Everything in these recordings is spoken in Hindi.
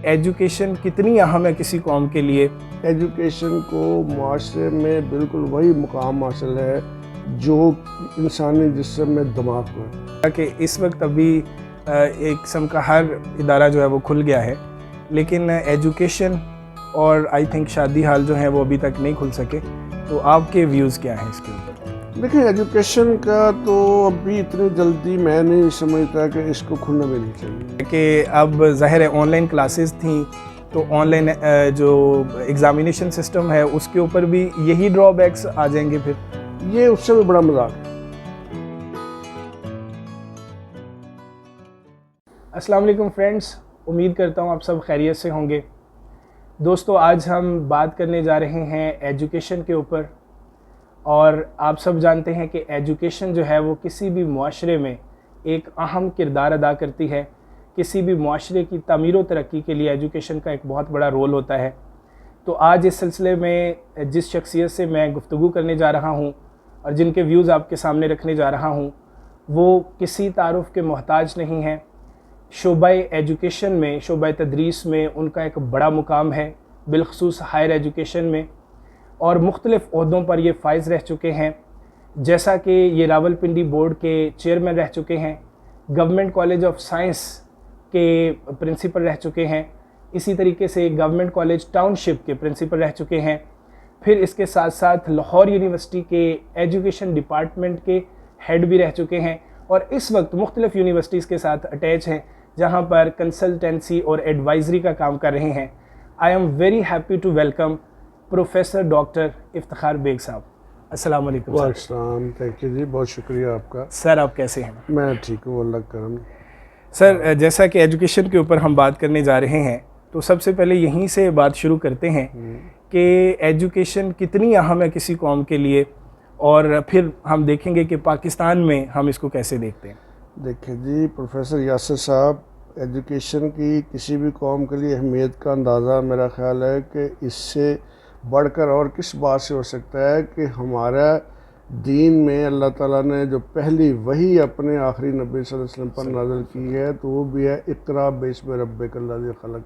एजुकेशन कितनी अहम है किसी कौम के लिए? एजुकेशन को माशरे में बिल्कुल वही मुकाम हासिल है जो इंसानी जिस्म में दिमाग को है। कि इस वक्त अभी एक किस्म का हर इदारा जो है वो खुल गया है, लेकिन एजुकेशन और आई थिंक शादी हाल जो है वो अभी तक नहीं खुल सके। तो आपके व्यूज़ क्या हैं इसके ऊपर? देखिए, एजुकेशन का तो अभी इतनी जल्दी मैं नहीं समझता कि इसको खुलना भी नहीं चाहिए। कि अब ज़ाहिर है ऑनलाइन क्लासेस थी, तो ऑनलाइन जो एग्ज़ामिनेशन सिस्टम है उसके ऊपर भी यही ड्रॉबैक्स आ जाएंगे फिर? ये उससे भी बड़ा मजाक है। अस्सलाम वालेकुम फ्रेंड्स, उम्मीद करता हूँ आप सब खैरियत से होंगे। दोस्तों, आज हम बात करने जा रहे हैं एजुकेशन के ऊपर। और आप सब जानते हैं कि एजुकेशन जो है वो किसी भी मुआशरे में एक अहम किरदार अदा करती है। किसी भी मुआशरे की तामीर व तरक्की के लिए एजुकेशन का एक बहुत बड़ा रोल होता है। तो आज इस सिलसिले में जिस शख्सियत से मैं गुफ्तगू करने जा रहा हूँ और जिनके व्यूज़ आपके सामने रखने जा रहा हूँ, वो किसी तारुफ़ के मोहताज नहीं हैं। शोबाए एजुकेशन में, शोबाए तदरीस में उनका एक बड़ा मुकाम है, बिलखसूस हायर एजुकेशन में, और मुख्तलिफ़ ओहदों पर ये फ़ाइज़ रह चुके हैं। जैसा कि ये रावलपिंडी बोर्ड के चेयरमैन रह चुके हैं, गवर्नमेंट कॉलेज ऑफ साइंस के प्रिंसिपल रह चुके हैं, इसी तरीके से गवर्नमेंट कॉलेज टाउनशिप के प्रिंसिपल रह चुके हैं। फिर इसके साथ साथ लाहौर यूनिवर्सिटी के एजुकेशन डिपार्टमेंट के हेड भी रह चुके हैं, और इस वक्त मुख्तलिफ़ यूनिवर्सिटीज़ के साथ अटैच हैं जहाँ पर कंसल्टेंसी और एडवाइज़री का काम कर रहे हैं। I am very happy to welcome professor doctor Iftikhar Baig साहब। अस्सलाम वालेकुम। वालेकुम, थैंक यू जी, बहुत शुक्रिया आपका। सर, आप कैसे हैं? मैं ठीक हूँ, अल्लाह करम। सर, जैसा कि एजुकेशन के ऊपर हम बात करने जा रहे हैं, तो सबसे पहले यहीं से बात शुरू करते हैं कि एजुकेशन कितनी अहम है किसी कौम के लिए, और फिर हम देखेंगे कि पाकिस्तान में हम इसको कैसे देखते हैं। देखिए जी प्रोफेसर यासिर साहब, एजुकेशन की किसी भी कौम के लिए अहमियत का अंदाज़ा मेरा ख़्याल है कि इससे बढ़कर और किस बात से हो सकता है कि हमारा दीन में अल्लाह ताला ने जो पहली वही अपने आखिरी नबी सल्लल्लाहु अलैहि वसल्लम पर नाज़िल की है, तो वो भी है इक़रा बिस्मि रब्बिकल्लज़ी खलक़,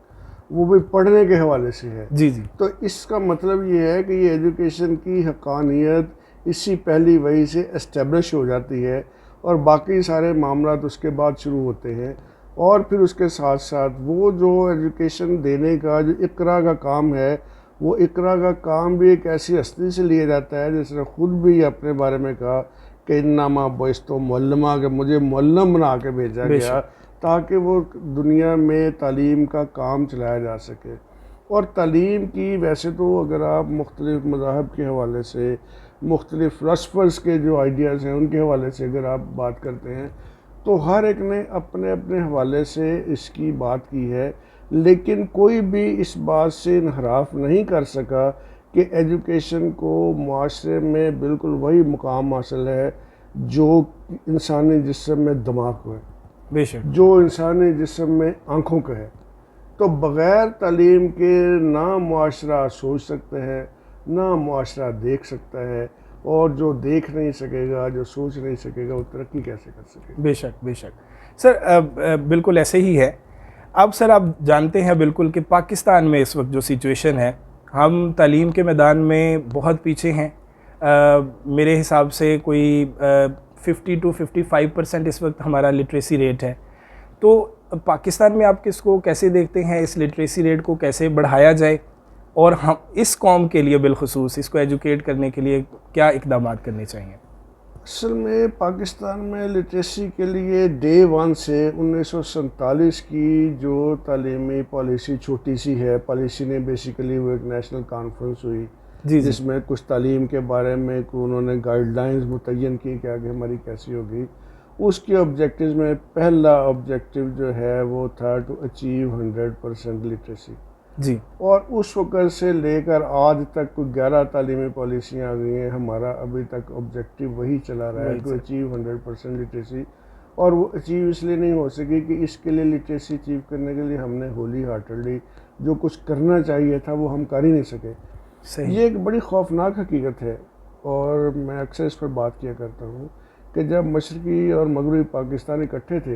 वो भी पढ़ने के हवाले से है। जी जी। तो इसका मतलब ये है कि ये एजुकेशन की हक़ानियत इसी पहली वही से इस्टेब्लिश हो जाती है, और बाकी सारे मामलात उसके बाद शुरू होते हैं। और फिर उसके साथ साथ वो जो एजुकेशन देने का जो इक़रा का काम है, वो इक़रा का काम भी एक ऐसी हस्ती से लिया जाता है जिसने ख़ुद भी अपने बारे में कहा कि इन्नमा बुइस्तु मुअल्लिमा, कि मुझे मुअल्लिम बना के भेजा गया ताकि वो दुनिया में तालीम का काम चलाया जा सके। और तालीम की वैसे तो अगर आप मुख्तलिफ़ मज़ाहब के हवाले से, मुख्तलिफ़ फ़िलॉसफ़र्स के जो आइडियाज़ हैं उनके हवाले से अगर आप बात करते हैं, तो हर एक ने अपने अपने हवाले से इसकी बात की है, लेकिन कोई भी इस बात से इनहराफ नहीं कर सका कि एजुकेशन को माशरे में बिल्कुल वही मुकाम हासिल है जो इंसानी जिस्म में दिमाग को है, बेशक, जो इंसानी जिस्म में आँखों का है। तो बग़ैर तालीम के ना मुआशरा सोच सकते हैं, ना मुआशरा देख सकता है, और जो देख नहीं सकेगा, जो सोच नहीं सकेगा, वो तरक्की कैसे कर सकेगा। बेशक बेशक। सर, बिल्कुल ऐसे ही है। अब सर, आप जानते हैं बिल्कुल कि पाकिस्तान में इस वक्त जो सिचुएशन है, हम तालीम के मैदान में बहुत पीछे हैं। मेरे हिसाब से कोई 50 to 55% इस वक्त हमारा लिटरेसी रेट है। तो पाकिस्तान में आप किसको कैसे देखते हैं, इस लिटरेसी रेट को कैसे बढ़ाया जाए, और हम इस कौम के लिए बिलखुसूस इसको एजुकेट करने के लिए क्या इक़दाम करने चाहिए? असल में पाकिस्तान में लिटरेसी के लिए डे वन से 1947 की जो तालीमी पॉलिसी छोटी सी है, पॉलिसी ने बेसिकली वो एक नेशनल कॉन्फ्रेंस हुई जिसमें कुछ तालीम के बारे में उन्होंने गाइडलाइंस मुतय्यन की कि आगे हमारी कैसी होगी। उसके ऑब्जेक्टिव्स में पहला ऑब्जेक्टिव जो है वो था टू अचीव 100% लिटरेसी जी। और उस वक़्त से लेकर आज तक कुछ 11 तालीमी पॉलिसियाँ आ गई हैं। हमारा अभी तक ऑब्जेक्टिव वही चला रहा है टू अचीव 100% लिटरेसी, और वो अचीव इसलिए नहीं हो सकी कि इसके लिए लिटरेसी अचीव करने के लिए हमने होली हार्टेडली जो कुछ करना चाहिए था वो हम कर ही नहीं सके। सही। ये एक बड़ी खौफनाक हकीकत है, और मैं अक्सर इस पर बात किया करता हूँ कि जब मशरक़ी और मगरबी पाकिस्तान इकट्ठे थे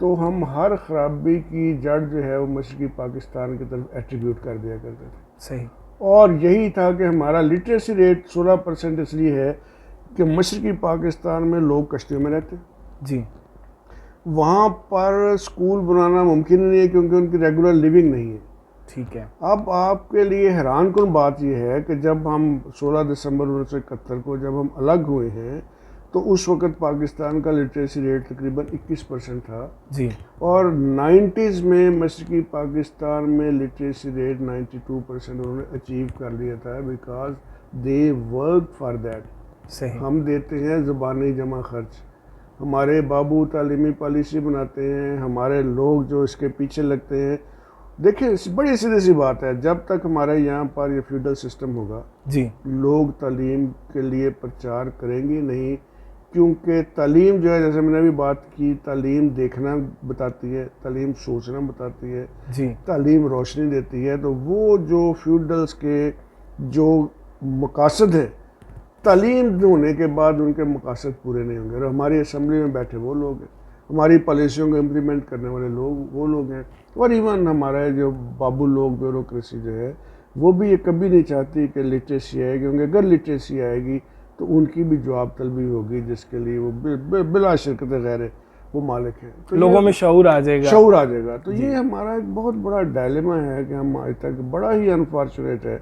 तो हम हर खराबी की जड़ जो है वो मशरक़ी पाकिस्तान की तरफ एट्रीब्यूट कर दिया करते थे। सही। और यही था कि हमारा लिटरेसी रेट 16% इसलिए है कि मशरक़ी पाकिस्तान में लोग कश्तियों में रहते हैं जी। वहाँ पर स्कूल बनाना मुमकिन नहीं है क्योंकि उनकी रेगुलर लिविंग नहीं है। ठीक है। अब आपके लिए हैरानकुन बात यह है कि जब हम 16 दिसंबर 1971 को जब हम अलग हुए हैं तो उस वक़्त पाकिस्तान का लिटरेसी रेट तकरीबन 21% था जी। और 90s में मशरक़ी पाकिस्तान में लिटरेसी रेट 92% उन्होंने अचीव कर लिया था because they work for that. सही। हम देते हैं ज़ुबानी जमा खर्च, हमारे बाबू तालीमी पॉलिसी बनाते हैं, हमारे लोग जो इसके पीछे लगते हैं। देखिए बड़ी सीधी सी बात है, जब तक हमारे यहाँ पर ये फ्यूडल सिस्टम होगा जी, लोग तालीम के लिए प्रचार करेंगे नहीं, क्योंकि तालीम जो है जैसे मैंने अभी बात की, तालीम देखना बताती है, तालीम सोचना बताती है जी, तालीम रोशनी देती है। तो वो जो फ्यूडल्स के जो मकासद हैं तालीम होने के बाद उनके मकासद पूरे नहीं होंगे। और हमारी असम्बली में बैठे वो लोग हैं, हमारी पॉलिसियों को इम्प्लीमेंट करने वाले लोग वो लोग हैं, और इवन हमारा जो बाबू लोग ब्यूरोक्रेसी जो है वो भी ये कभी नहीं चाहती कि लिटरेसी आए, क्योंकि अगर लिटरेसी आएगी तो उनकी भी जवाब तलबी होगी जिसके लिए वो बिला शिरकत गैर वो मालिक हैं। तो लोगों में शऊर आ जाएगा। शऊर आ जाएगा। तो ये हमारा एक बहुत बड़ा डायलेमा है कि हम आज तक बड़ा ही अनफॉर्चुनेट है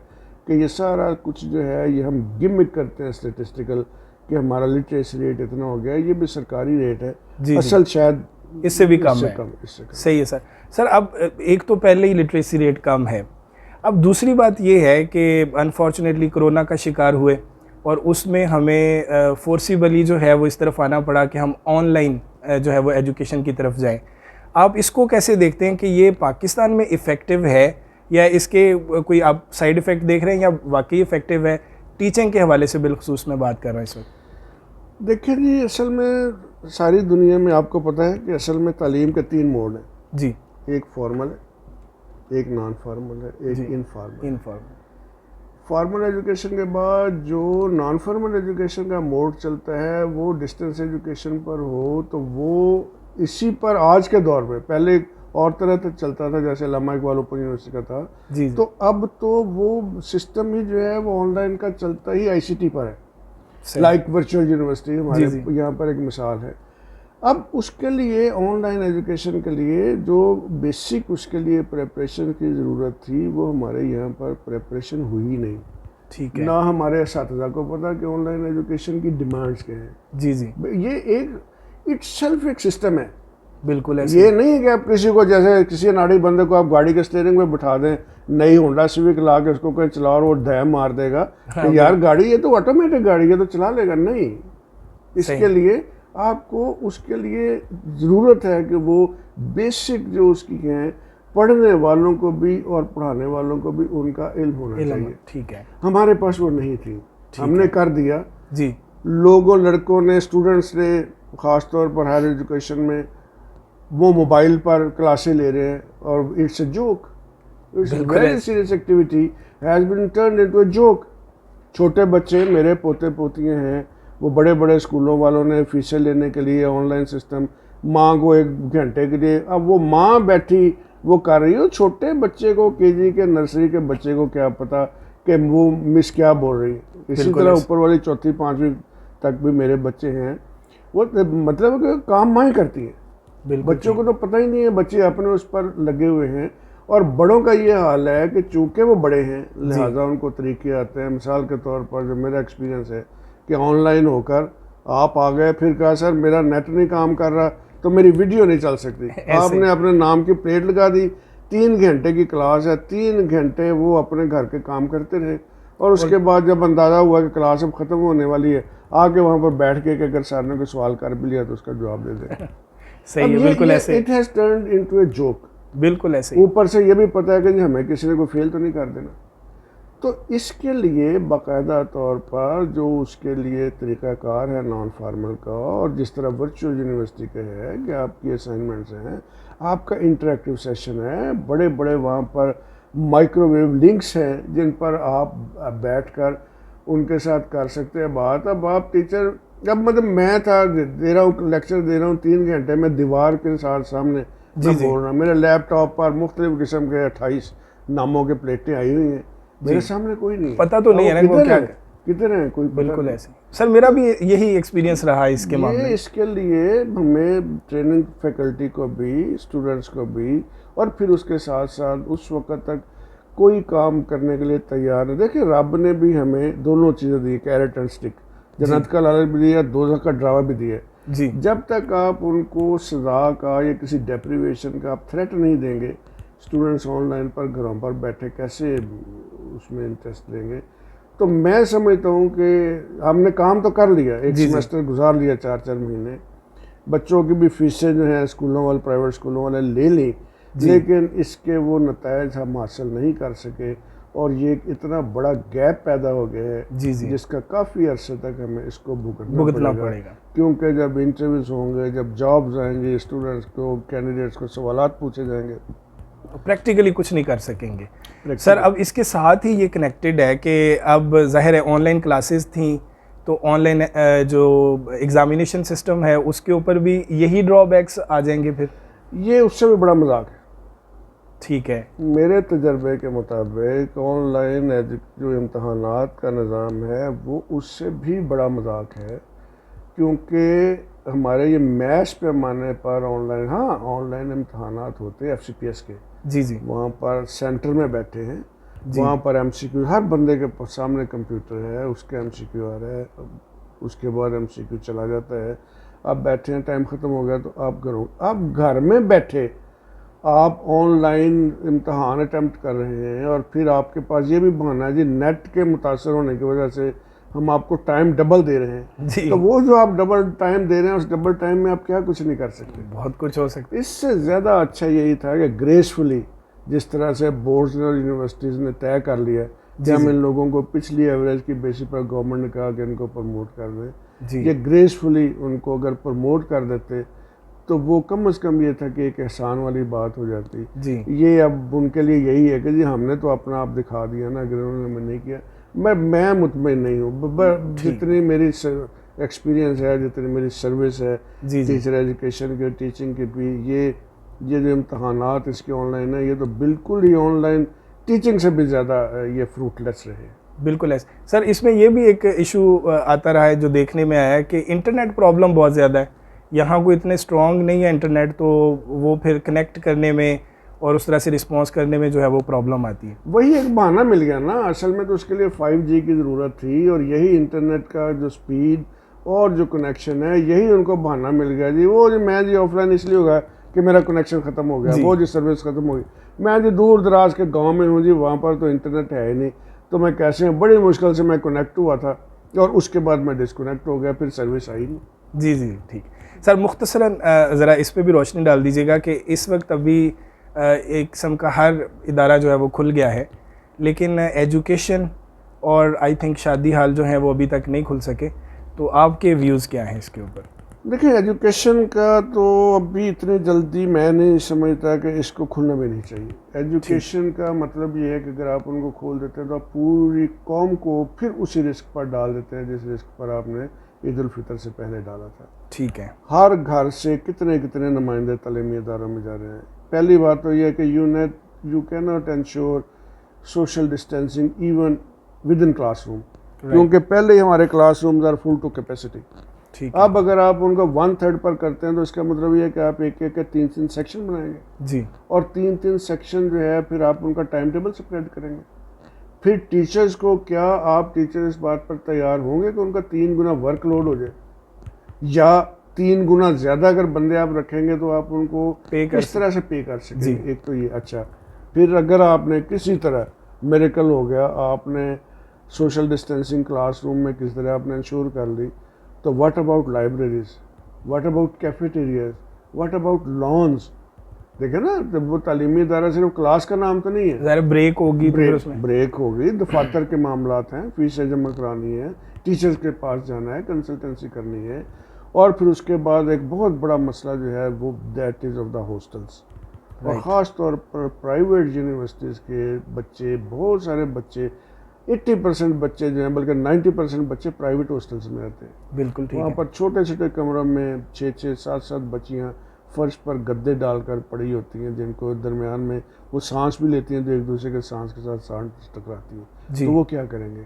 कि ये सारा कुछ जो है ये हम गिमिक करते हैं स्टेटिस्टिकल कि हमारा लिटरेसी रेट इतना हो गया, ये भी सरकारी रेट है, असल शायद इससे भी कम है। सही है सर। सर अब एक तो पहले ही लिटरेसी रेट कम है, अब दूसरी बात ये है कि अनफॉर्चुनेटली कोरोना का शिकार हुए और उसमें हमें फोर्सिबली जो है वो इस तरफ आना पड़ा कि हम ऑनलाइन जो है वो एजुकेशन की तरफ जाएं। आप इसको कैसे देखते हैं कि ये पाकिस्तान में इफ़ेक्टिव है या इसके कोई आप साइड इफ़ेक्ट देख रहे हैं या वाकई इफ़ेक्टिव है? टीचिंग के हवाले से बिलखुसूस मैं बात कर रहा हूँ इस वक्त। देखिए जी, असल में सारी दुनिया में आपको पता है कि असल में तालीम के 3 मोड हैं जी। एक फॉर्मल है, एक नॉन फॉर्मल है, एक इनफॉर्मल। फॉर्मल एजुकेशन के बाद जो नॉन फॉर्मल एजुकेशन का मोड चलता है वो डिस्टेंस एजुकेशन पर हो, तो वो इसी पर आज के दौर में, पहले और तरह तक चलता था जैसे अल्लामा इकबाल ओपन यूनिवर्सिटी का था जी। तो अब तो वो सिस्टम ही जो है वो ऑनलाइन का चलता ही आईसीटी पर है, लाइक वर्चुअल यूनिवर्सिटी हमारे यहाँ पर एक मिसाल है। अब उसके लिए ऑनलाइन एजुकेशन के लिए जो बेसिक उसके लिए प्रेपरेशन की ज़रूरत थी वो हमारे यहाँ पर प्रेपरेशन हुई नहीं। ठीक है। ना हमारे असातिज़ा को पता कि ऑनलाइन एजुकेशन की डिमांड्स क्या हैं। जी जी। ये एक इट्सेल्फ एक सिस्टम है, बिल्कुल ऐसे। ये नहीं है कि आप किसी को जैसे किसी अनाड़ी बंदे को आप गाड़ी के स्टीयरिंग में बिठा दें, नई होंडा सिविक ला के उसको कहीं चलाओ और वो डैम मार देगा कि यार गाड़ी ये तो ऑटोमेटिक गाड़ी है तो चला लेगा। नहीं, इसके लिए आपको उसके लिए ज़रूरत है कि वो बेसिक जो उसकी हैं पढ़ने वालों को भी और पढ़ाने वालों को भी उनका इल्म होना चाहिए। ठीक है। हमारे पास वो नहीं थी, हमने कर दिया जी। लोगों लड़कों ने स्टूडेंट्स ने ख़ास तौर पर हायर एजुकेशन में वो मोबाइल पर क्लासें ले रहे हैं और it's a joke, it's a very serious activity has been turned into a joke. छोटे बच्चे मेरे पोते पोतियाँ हैं, वो बड़े बड़े स्कूलों वालों ने फीसें लेने के लिए ऑनलाइन सिस्टम, माँ को 1 घंटे के लिए, अब वो माँ बैठी वो कर रही हो, छोटे बच्चे को केजी के नर्सरी के बच्चे को क्या पता कि वो मिस क्या बोल रही है। इसी तरह ऊपर वाली 4वीं 5वीं तक भी मेरे बच्चे हैं, वो मतलब कि काम माँ ही करती है, बच्चों को तो पता ही नहीं है, बच्चे अपने उस पर लगे हुए हैं। और बड़ों का ये हाल है कि चूँकि वो बड़े हैं लिहाजा उनको तरीके आते हैं। मिसाल के तौर पर जो मेरा एक्सपीरियंस है कि ऑनलाइन होकर आप आ गए, फिर कहा सर मेरा नेट नहीं काम कर रहा तो मेरी वीडियो नहीं चल सकती, आपने अपने नाम की प्लेट लगा दी, 3 घंटे की क्लास है, 3 घंटे वो अपने घर के काम करते रहे और उसके बाद जब अंदाज़ा हुआ कि क्लास अब ख़त्म होने वाली है, आके वहाँ पर बैठ के अगर सर ने कोई सवाल कर भी लिया तो उसका जवाब दे दें। सही है, बिल्कुल ऐसे। It has turned into a joke. बिल्कुल ऐसे। ऊपर से ये भी पता है कि हमें किसी ने कोई फेल तो नहीं कर देना, तो इसके लिए बाकायदा तौर पर जो उसके लिए तरीक़ाकार है नॉन फार्मल का, और जिस तरह वर्चुअल यूनिवर्सिटी का है कि आपकी असाइनमेंट्स हैं, आपका इंटरेक्टिव सेशन है, बड़े बड़े वहाँ पर माइक्रोवेव लिंक्स हैं जिन पर आप बैठकर उनके साथ कर सकते हैं बात। अब आप टीचर अब मतलब मैं था दे रहा हूँ लेक्चर दे रहा हूँ 3 घंटे में दीवार के साथ सामने जी मैं जी बोल रहा हूँ, मेरे लैपटॉप पर मुख्तलिफ किस्म के 28 नामों के प्लेटें आई हुई हैं, मेरे जी। सामने कोई नहीं है। पता तो अब नहीं वो है ना वो किधर क्या। है, किधर है, कोई पता बिल्कुल नहीं। ऐसे सर, मेरा भी यही एक्सपीरियंस रहा है इसके मामले ये में। इसके लिए हमें ट्रेनिंग फैकल्टी को भी, स्टूडेंट्स को भी, और फिर उसके साथ साथ उस वक्त तक कोई काम करने के लिए तैयार है। देखिए रब ने भी हमें दोनों चीज़ें दी, कैरेट एंड स्टिक, जन्नत का लालच भी दिया, दोज़ख का ड्रावा भी दिया। जी जब तक आप उनको सजा का या किसी डेप्रीवेशन का आप थ्रेट नहीं देंगे, स्टूडेंट्स ऑनलाइन पर घरों पर बैठे कैसे उसमें इंटरेस्ट लेंगे। तो मैं समझता हूँ कि हमने काम तो कर लिया, एक जी जी सेमेस्टर गुजार लिया, 4-4 महीने, बच्चों की भी फीसें जो हैं स्कूलों वाले, प्राइवेट स्कूलों वाले ले ली, जी लेकिन इसके वो नतायज हम हासिल नहीं कर सके, और ये एक इतना बड़ा गैप पैदा हो गया है जी जी जिसका काफ़ी अरसे तक हमें इसको भुगतना भुगतना पड़ेगा। पड़ेगा। क्योंकि जब इंटरव्यूज़ होंगे, जब जॉब्स आएंगी, स्टूडेंट्स को, कैंडिडेट्स को सवालात पूछे जाएंगे, प्रैक्टिकली कुछ नहीं कर सकेंगे। Sir practical. अब इसके साथ ही ये कनेक्टेड है कि अब ज़ाहिर है ऑनलाइन क्लासेस थी, तो ऑनलाइन जो एग्ज़ामिनेशन सिस्टम है उसके ऊपर भी यही ड्रॉबैक्स आ जाएंगे फिर। ये उससे भी बड़ा मजाक है ठीक है। मेरे तजर्बे के मुताबिक। ऑनलाइन जो इम्तहानात का निज़ाम है वो उससे भी बड़ा मजाक है, क्योंकि हमारे ये मैच पैमाने पर ऑनलाइन, हाँ ऑनलाइन इम्तहानात होते हैं FCPS के, जी जी वहाँ पर सेंटर में बैठे हैं, जी वहाँ पर MCQ, हर बंदे के सामने कंप्यूटर है, उसके MCQ आ रहा है, उसके बाद MCQ चला जाता है, आप बैठे हैं, टाइम ख़त्म हो गया तो आप घर में बैठे आप ऑनलाइन इम्तहान अटैम्प्ट कर रहे हैं, और फिर आपके पास ये भी बहाना है जी नेट के मुतासर होने की वजह से हम आपको टाइम डबल दे रहे हैं। जी। तो वो जो आप डबल टाइम दे रहे हैं, उस डबल टाइम में आप क्या कुछ नहीं कर सकते। बहुत कुछ हो सकता है। इससे ज़्यादा अच्छा यही था कि ग्रेसफुली, जिस तरह से बोर्ड्स और यूनिवर्सिटीज़ ने तय कर लिया कि जी हम जी इन लोगों को पिछली एवरेज की बेसिस पर गवर्नमेंट ने कहा कि इनको प्रमोट कर दें, जी ये ग्रेसफुली उनको अगर प्रमोट कर देते तो वो कम से कम ये था कि एक एहसान वाली बात हो जाती। जी ये अब उनके लिए यही है कि जी हमने तो अपना आप दिखा दिया ना, अगर उन्होंने मैं नहीं किया। मैं मुतमईन नहीं हूँ, जितनी मेरी एक्सपीरियंस है, जितनी मेरी सर्विस है जी जी टीचर एजुकेशन के, टीचिंग की भी, ये जो इम्तहानात इसके ऑनलाइन है, ये तो बिल्कुल ही ऑनलाइन टीचिंग से भी ज़्यादा ये फ्रूटलेस रहे। बिल्कुल ऐसे। सर इसमें ये भी एक इशू आता रहा है जो देखने में आया है कि इंटरनेट प्रॉब्लम बहुत ज़्यादा है। यहाँ को इतने स्ट्रॉन्ग नहीं है इंटरनेट, तो वो फिर कनेक्ट करने में और उस तरह से रिस्पॉन्स करने में जो है वो प्रॉब्लम आती है। वही एक बहाना मिल गया ना, असल में तो उसके लिए 5G की ज़रूरत थी, और यही इंटरनेट का जो स्पीड और जो कनेक्शन है, यही उनको बहाना मिल गया जी। वो जो मैं जी ऑफलाइन इसलिए होगा कि मेरा कनेक्शन ख़त्म हो गया, वो जो सर्विस ख़त्म हो गई। मैं जी दूर दराज के गांव में हूँ जी, वहाँ पर तो इंटरनेट है ही नहीं, तो मैं कैसे, बड़ी मुश्किल से मैं कनेक्ट हुआ था, और उसके बाद मैं डिस्कनेक्ट हो गया, फिर सर्विस आई नहीं। जी जी ठीक। सर मुख्तसरन ज़रा इस पे भी रोशनी डाल दीजिएगा कि इस वक्त अभी एक किस्म का हर इदारा जो है वो खुल गया है, लेकिन एजुकेशन और आई थिंक शादी हाल जो हैं वो अभी तक नहीं खुल सके, तो आपके व्यूज़ क्या हैं इसके ऊपर? देखिए एजुकेशन का तो अभी इतनी जल्दी मैं नहीं समझता कि इसको खुलना भी नहीं चाहिए। एजुकेशन का मतलब ये है कि अगर आप उनको खोल देते हैं तो आप पूरी कौम को फिर उसी रिस्क पर डाल देते हैं जिस रिस्क पर आपने ईद उल फितर से पहले डाला था। ठीक है। हर घर से कितने कितने नुमाइंदे तालीमी इदारों में जा रहे हैं। पहली बात तो यह है कि you can not ensure social distancing even within classroom, क्योंकि पहले ही हमारे classrooms are full to capacity. ठीक अब अगर आप उनको 1/3 पर करते हैं तो इसका मतलब ये है कि आप एक एक के 3-3 सेक्शन बनाएंगे जी, और 3-3 सेक्शन जो है फिर आप उनका टाइम टेबल स्प्रेड करेंगे। फिर टीचर्स को, क्या आप टीचर इस बात पर तैयार होंगे कि उनका 3 गुना वर्कलोड हो जाए, या 3 गुना ज़्यादा अगर बंदे आप रखेंगे तो आप उनको किस तरह से पे कर सकेंगे? एक तो ये। अच्छा, फिर अगर आपने किसी तरह मिरेकल हो गया, आपने सोशल डिस्टेंसिंग क्लासरूम में किस तरह आपने इंश्योर कर ली, तो what about libraries, what about cafeterias, what about lawns? देखे ना, तो वो तालीमी इदारा सिर्फ क्लास का नाम तो नहीं है। ज़रा ब्रेक होगी, ब्रेक होगी, दफातर के मामलात हैं, फीसें जमा करानी है, टीचर्स के पास जाना है, कंसल्टेंसी करनी है, और फिर उसके बाद एक बहुत बड़ा मसला जो है वो that is of the hostels. और ख़ास तौर पर प्राइवेट यूनिवर्सिटीज़ के बच्चे, बहुत सारे बच्चे 80% बच्चे जो हैं, बल्कि 90% बच्चे प्राइवेट हॉस्टल्स में रहते हैं। बिल्कुल ठीक वहाँ है। पर छोटे छोटे कमरों में 6-6, 7-7 बच्चियाँ फर्श पर गद्दे डालकर पड़ी होती हैं, जिनको दरमियान में वो सांस भी लेती हैं, तो एक दूसरे के सांस के साथ सांस टकराती हैं। जी। तो वो क्या करेंगे?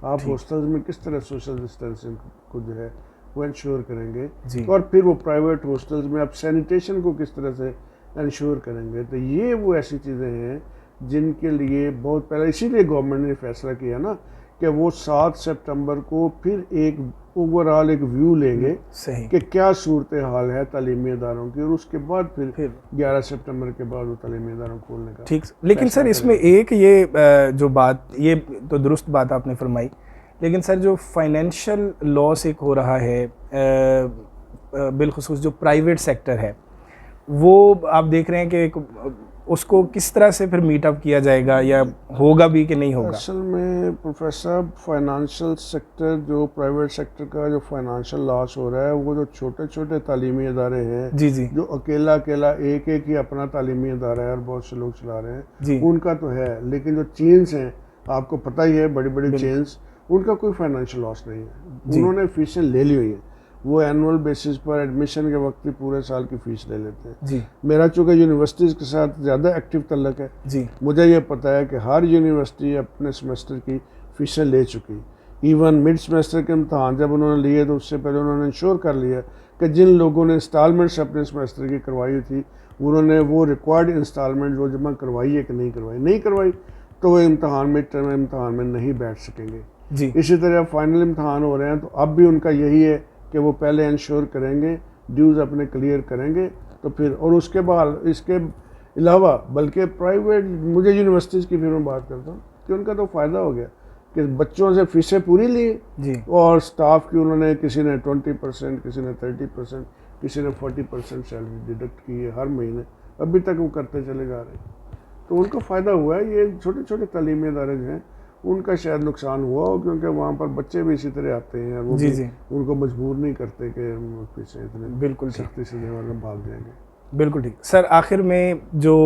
आप ठीक। हॉस्टल्स में किस तरह सोशल डिस्टेंसिंग को जो है वो इंश्योर करेंगे? जी। और फिर वो प्राइवेट हॉस्टल्स में आप सैनिटेशन को किस तरह से इंश्योर करेंगे? तो ये वो ऐसी चीज़ें हैं जिनके लिए बहुत पहले इसीलिए गवर्नमेंट ने फैसला किया ना कि वो 7 सितंबर को फिर एक ओवरऑल एक व्यू लेंगे सही। कि क्या सूरत हाल है तालीमी इदारों की, और उसके बाद फिर 11 सितंबर के बाद वो तालीमी इदारों खोलने का। ठीक। लेकिन सर इसमें एक ये जो बात, ये तो दुरुस्त बात आपने फरमाई, लेकिन सर जो फाइनेंशियल लॉस एक हो रहा है बिलखुसूस जो प्राइवेट सेक्टर है, वो आप देख रहे हैं कि उसको किस तरह से फिर मीटअप किया जाएगा, या होगा भी कि नहीं होगा? असल में प्रोफेसर साहब, फाइनेंशियल सेक्टर, जो प्राइवेट सेक्टर का जो फाइनेंशियल लॉस हो रहा है, वो जो छोटे छोटे तालीमी इदारे हैं, जी जी, जो अकेला अकेला एक एक ही अपना तालीमी इदारा है और बहुत से लोग चला रहे हैं जी, उनका तो है। लेकिन जो चेन्स हैं, आपको पता ही है, बड़ी बड़ी चेन्स, उनका कोई फाइनेंशियल लॉस नहीं है। उन्होंने फीसें ले ली हुई हैं, वो एनुअल बेसिस पर एडमिशन के वक्त ही पूरे साल की फ़ीस ले लेते हैं। जी। मेरा चूँकि यूनिवर्सिटीज़ के साथ ज़्यादा एक्टिव तल्लक है, जी। मुझे ये पता है कि हर यूनिवर्सिटी अपने सेमेस्टर की फ़ीसें ले चुकी। इवन मिड सेमेस्टर के इम्तहान जब उन्होंने लिए तो उससे पहले उन्होंने इंश्योर कर लिया कि जिन लोगों ने इंस्टॉलमेंट्स अपने सेमेस्टर की करवाई थी, उन्होंने वो रिक्वायर्ड इंस्टॉलमेंट वो जमा करवाई है कि नहीं करवाई। नहीं करवाई तो वो इम्तहान मिड टर्म इम्तहान में नहीं बैठ सकेंगे। जी। इसी तरह फाइनल इम्तहान हो रहे हैं, तो अब भी उनका यही है कि वो पहले इंश्योर करेंगे, ड्यूज़ अपने क्लियर करेंगे, तो फिर और उसके बाद इसके अलावा बल्कि प्राइवेट, मुझे यूनिवर्सिटीज़ की फिर मैं बात करता हूँ कि उनका तो फ़ायदा हो गया कि बच्चों से फ़ीसें पूरी ली जी। और स्टाफ की उन्होंने, किसी ने 20%, किसी ने 30%, किसी ने 40% सैलरी डिडक्ट की है हर महीने, अभी तक वो करते चले जा रहे हैं। तो उनको फ़ायदा हुआ है। ये छोटे छोटे तालीमी इदारे जो हैं उनका शायद नुकसान हुआ हो, क्योंकि वहाँ पर बच्चे भी इसी तरह आते हैं और वो जी भी जी, उनको मजबूर नहीं करते कि पीछे इतने बिल्कुल ठीक, सख्ती से देने भाग जाएंगे। बिल्कुल ठीक। सर आखिर में जो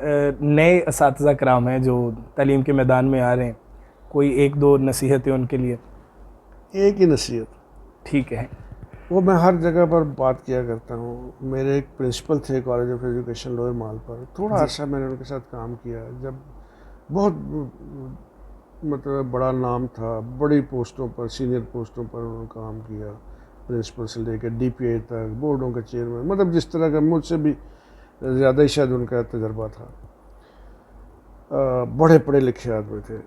नए असातिज़ा कराम हैं जो तालीम के मैदान में आ रहे हैं, कोई एक दो नसीहतें उनके लिए? एक ही नसीहत, ठीक है। वो मैं हर जगह पर बात किया करता हूँ। मेरे एक प्रिंसिपल थे कॉलेज ऑफ एजुकेशन लोअर माल पर, थोड़ा अर्सा मैंने उनके साथ काम किया, जब बहुत मतलब बड़ा नाम था, बड़ी पोस्टों पर, सीनियर पोस्टों पर उन्होंने काम किया, प्रिंसिपल से लेकर DPI तक, बोर्डों का चेयरमैन, मतलब जिस तरह का, मुझसे भी ज़्यादा ही शायद उनका तजर्बा था। बड़े पढ़े लिखे आदमी थे,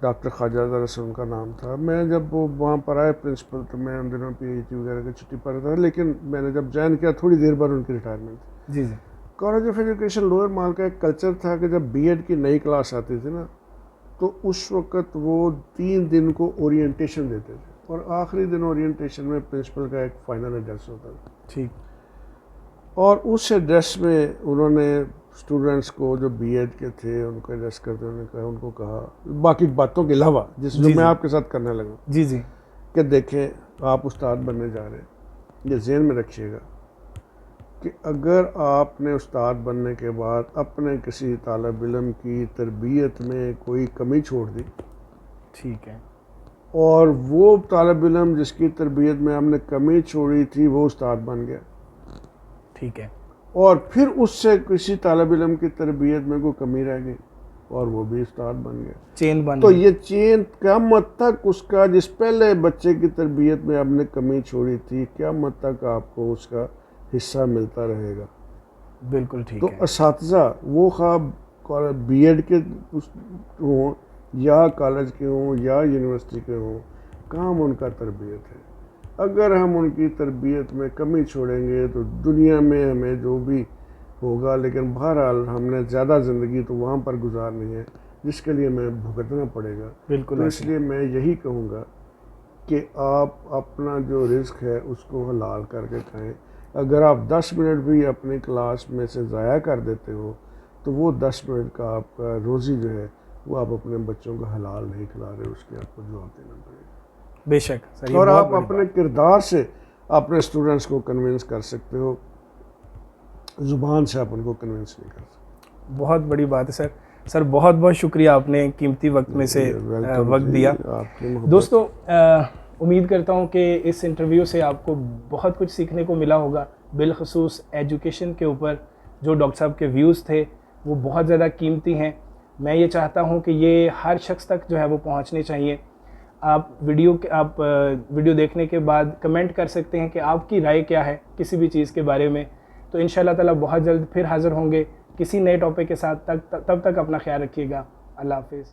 डॉक्टर ख्वाजा दरअसल उनका नाम था। मैं जब वो वहाँ पर आए प्रिंसिपल, तो मैं उन दिनों PhD वगैरह की छुट्टी पर था, लेकिन मैंने जब ज्वाइन किया थोड़ी देर बाद उनकी रिटायरमेंट थी। जी जी, कॉलेज ऑफ एजुकेशन लोअर माल का एक कल्चर था कि जब B.Ed की नई क्लास आती थी ना, तो उस वक़्त वो 3 दिन को ओरिएंटेशन देते थे और आखिरी दिन ओरिएंटेशन में प्रिंसिपल का एक फाइनल एड्रेस होता था। ठीक। और उस एड्रेस में उन्होंने स्टूडेंट्स को जो B.Ed के थे उनको एड्रेस करते उनको कहा बाकी बातों के अलावा, जो मैं आपके साथ करने लगा, जी जी, कि देखें आप उस्ताद बनने जा रहे हैं, ये ज़हन में रखिएगा कि अगर आपने उस्ताद बनने के बाद अपने किसी तालिब इल्म की तरबियत में कोई कमी छोड़ दी, ठीक है, और वो तालिब इल्म जिसकी तरबियत में आपने कमी छोड़ी थी वो उस्ताद बन गया, ठीक है, और फिर उससे किसी तालिब इल्म की तरबियत में कोई कमी रह गई और वो भी उस्ताद बन गया, चेन बन तो गई। ये चेन क़यामत तक उसका, जिस पहले बच्चे की तरबियत में आपने कमी छोड़ी थी, क़यामत तक आपको उसका हिस्सा मिलता रहेगा। बिल्कुल ठीक तो है। असातिज़ा वो ख़्वाब B.Ed के हों या कॉलेज के हों या यूनिवर्सिटी के हों, काम उनका तरबियत है। अगर हम उनकी तरबियत में कमी छोड़ेंगे तो दुनिया में हमें जो भी होगा, लेकिन बहरहाल हमने ज़्यादा ज़िंदगी तो वहाँ पर गुजारनी है जिसके लिए हमें भुगतना पड़ेगा। बिल्कुल तो ऐसे। इसलिए मैं यही कहूँगा कि आप अपना जो रिस्क है उसको हलाल करके खाएं। अगर आप 10 मिनट भी अपनी क्लास में से ज़ाया कर देते हो तो वो 10 मिनट का आपका रोज़ी जो है वो आप अपने बच्चों को हलाल नहीं खिला रहे, उसके आपको जवाब देना पड़ेगा। बेशक सर, ये और बहुत आप बड़ी अपने किरदार से अपने स्टूडेंट्स को कन्विंस कर सकते हो, ज़ुबान से आप उनको कन्विंस नहीं कर सकते। बहुत बड़ी बात है सर। सर बहुत बहुत शुक्रिया, आपने कीमती वक्त में से वक्त दिया। दोस्तों उम्मीद करता हूँ कि इस इंटरव्यू से आपको बहुत कुछ सीखने को मिला होगा, बिलखसूस एजुकेशन के ऊपर जो डॉक्टर साहब के व्यूज़ थे वो बहुत ज़्यादा कीमती हैं। मैं ये चाहता हूँ कि ये हर शख्स तक जो है वो पहुँचने चाहिए। आप वीडियो देखने के बाद कमेंट कर सकते हैं कि आपकी राय क्या है किसी भी चीज़ के बारे में। तो इंशाल्लाह ताला बहुत जल्द फिर हाज़िर होंगे किसी नए टॉपिक के साथ। तब तक अपना ख्याल रखिएगा। अल्लाह हाफिज़।